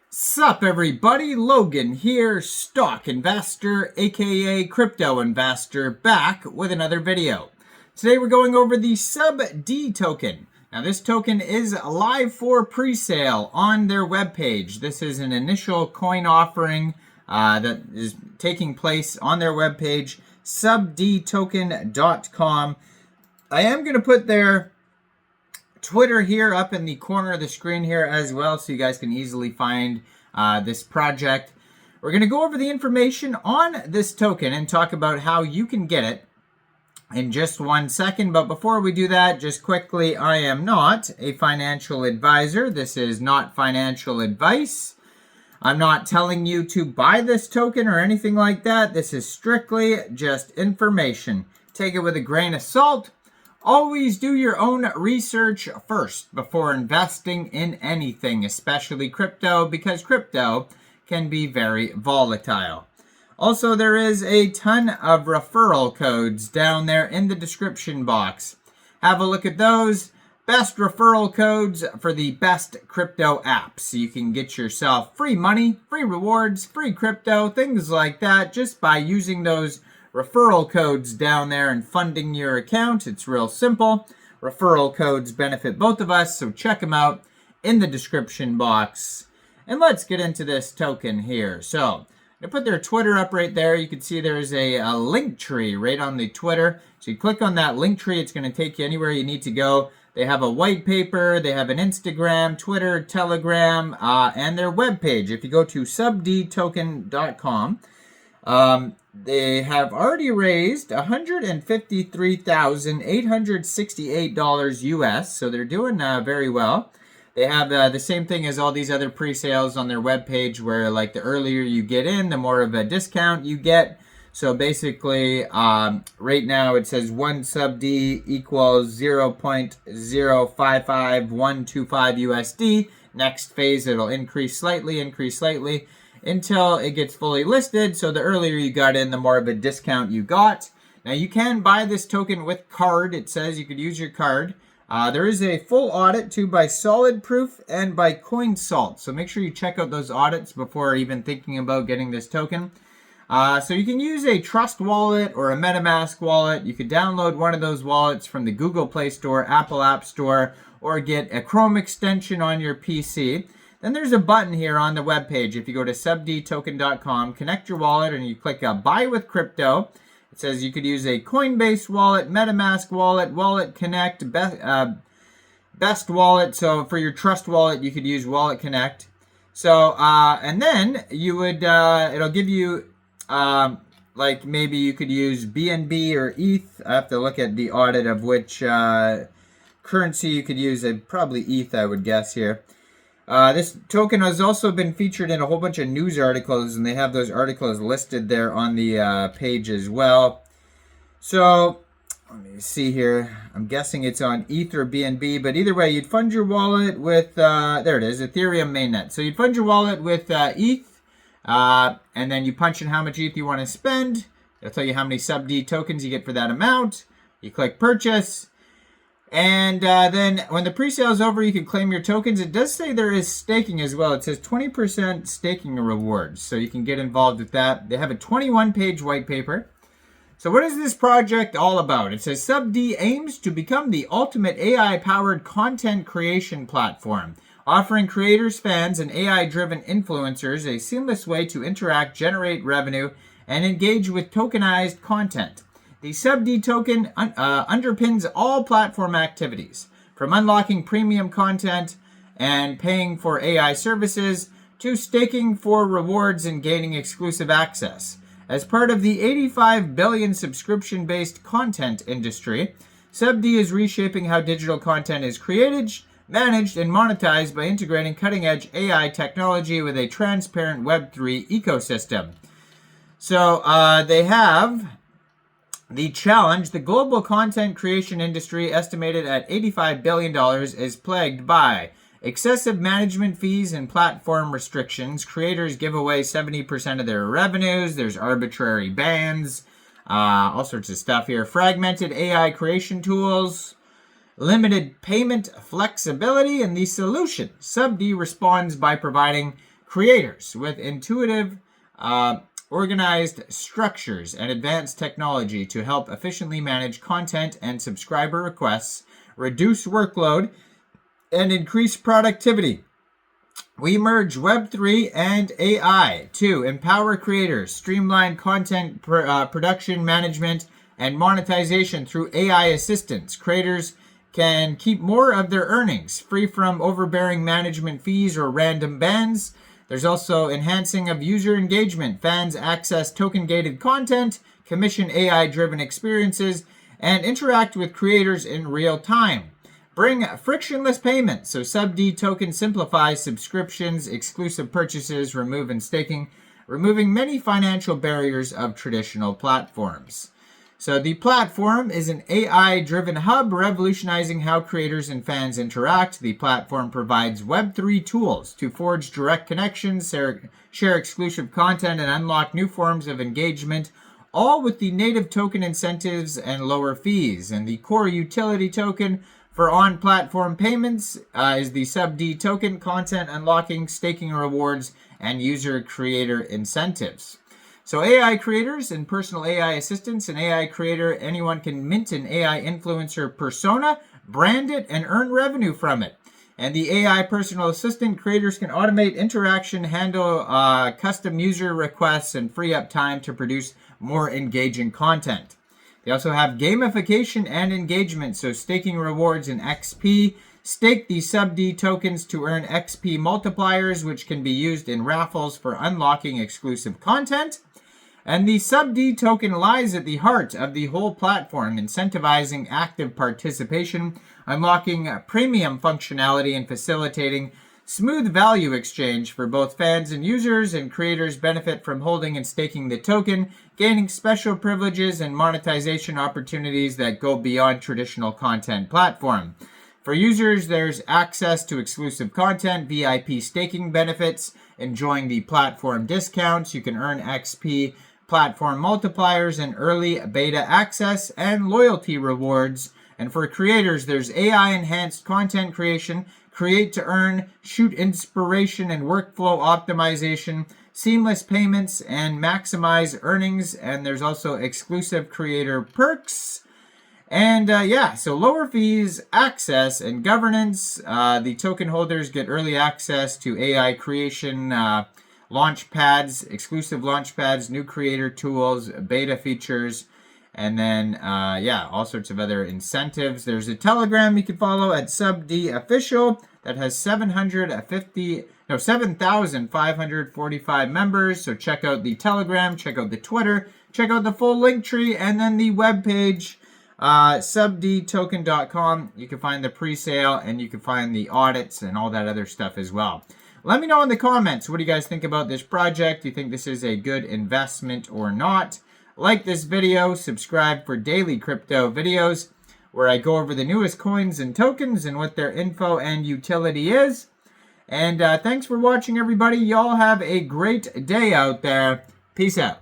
Sup everybody, Logan here, stock investor aka crypto investor, back with another video. Today we're going over the Usdt token. Now this token is live for pre-sale on their webpage. This is an initial coin offering that is taking place on their webpage, usdtoken.com. I am going to put their Twitter here up in the corner of the screen here as well, so you guys can easily find this project. We're going to go over the information on this token and talk about how you can get it in just 1 second. But before we do that, just quickly, I am not a financial advisor. This is not financial advice. I'm not telling you to buy this token or anything like that. This is strictly just information. Take it with a grain of salt. Always do your own research first before investing in anything, especially crypto, because crypto can be very volatile. Also, there is a ton of referral codes down there in the description box. Have a look at those. Best referral codes for the best crypto apps. So you can get yourself free money, free rewards, free crypto, things like that, just by using those referral codes down there and funding your account. It's real simple. Referral codes benefit both of us, so check them out in the description box. And let's get into this token here. So I put their Twitter up right there. You can see there's a link tree right on the Twitter. So you click on that link tree, it's going to take you anywhere you need to go. They have a white paper, they have an Instagram, Twitter, Telegram, and their webpage. If you go to usdtoken.com, they have already raised $153,868 US, so they're doing very well. They have the same thing as all these other pre-sales on their webpage, where like the earlier you get in, the more of a discount you get. So basically, right now it says 1 Usdt equals 0.055125 USD. Next phase, it'll increase slightly, until it gets fully listed. So the earlier you got in, the more of a discount you got. Now you can buy this token with card. It says you could use your card. There is a full audit too by Solid Proof and by CoinSalt. So make sure you check out those audits before even thinking about getting this token. So you can use a Trust wallet or a MetaMask wallet. You could download one of those wallets from the Google Play Store, Apple App Store, or get a Chrome extension on your PC. Then there's a button here on the webpage. If you go to usdtoken.com, connect your wallet, and you click Buy with Crypto. It says you could use a Coinbase wallet, MetaMask wallet, Wallet Connect, Best Wallet. So for your Trust wallet, you could use Wallet Connect. So, and then you would, it'll give you, like maybe you could use BNB or ETH. I have to look at the audit of which currency you could use. Probably ETH, I would guess here. This token has also been featured in a whole bunch of news articles, and they have those articles listed there on the page as well. So, let me see here. I'm guessing it's on ETH or BNB, but either way, you'd fund your wallet with, there it is, Ethereum mainnet. So you'd fund your wallet with ETH, and then you punch in how much ETH you want to spend. It'll tell you how many Usdt tokens you get for that amount. You click purchase. And then when the pre-sale is over, you can claim your tokens. It does say there is staking as well. It says 20% staking rewards, so you can get involved with that. They have a 21-page white paper. So what is this project all about? It says Usdt aims to become the ultimate AI-powered content creation platform, offering creators, fans, and AI-driven influencers a seamless way to interact, generate revenue, and engage with tokenized content. The Usdt token underpins all platform activities, from unlocking premium content and paying for AI services to staking for rewards and gaining exclusive access. As part of the 85 billion subscription-based content industry, Usdt is reshaping how digital content is created, managed, and monetized by integrating cutting-edge AI technology with a transparent Web3 ecosystem. So they have the challenge. The global content creation industry, estimated at $85 billion, is plagued by excessive management fees and platform restrictions. Creators give away 70% of their revenues. There's arbitrary bans, all sorts of stuff here. Fragmented AI creation tools, limited payment flexibility, and the solution. Usdt responds by providing creators with intuitive, organized structures and advanced technology to help efficiently manage content and subscriber requests, reduce workload, and increase productivity. We merge Web3 and AI to empower creators, streamline content production management, and monetization through AI assistance. Creators can keep more of their earnings, free from overbearing management fees or random bans. There's also enhancing of user engagement. Fans access token-gated content, commission AI-driven experiences, and interact with creators in real time. Bring frictionless payments. So USD token simplifies subscriptions, exclusive purchases, and staking, removing many financial barriers of traditional platforms. So the platform is an AI-driven hub revolutionizing how creators and fans interact. The platform provides Web3 tools to forge direct connections, share exclusive content, and unlock new forms of engagement, all with the native token incentives and lower fees. And the core utility token for on-platform payments is the USD token, content unlocking, staking rewards, and user creator incentives. So AI creators and personal AI assistants, an AI creator, anyone can mint an AI influencer persona, brand it, and earn revenue from it. And the AI personal assistant, creators can automate interaction, handle custom user requests, and free up time to produce more engaging content. They also have gamification and engagement, so staking rewards and XP. Stake the USD tokens to earn XP multipliers, which can be used in raffles for unlocking exclusive content. And the USD token lies at the heart of the whole platform, incentivizing active participation, unlocking premium functionality, and facilitating smooth value exchange for both fans and users. And creators benefit from holding and staking the token, gaining special privileges and monetization opportunities that go beyond traditional content platform. For users, there's access to exclusive content, VIP staking benefits, enjoying the platform discounts. You can earn XP, platform multipliers, and early beta access, and loyalty rewards. And for creators, there's AI-enhanced content creation, create to earn, shoot inspiration, and workflow optimization, seamless payments, and maximize earnings. And there's also exclusive creator perks. And so lower fees, access, and governance. The token holders get early access to AI creation, launch pads, exclusive launch pads, new creator tools, beta features, and then, all sorts of other incentives. There's a Telegram you can follow at USD Official that has 7,545 members. So check out the Telegram, check out the Twitter, check out the full link tree, and then the webpage, USDtoken.com. You can find the pre-sale, and you can find the audits and all that other stuff as well. Let me know in the comments, what do you guys think about this project? Do you think this is a good investment or not? Like this video, subscribe for daily crypto videos where I go over the newest coins and tokens and what their info and utility is. And thanks for watching, everybody. Y'all have a great day out there. Peace out.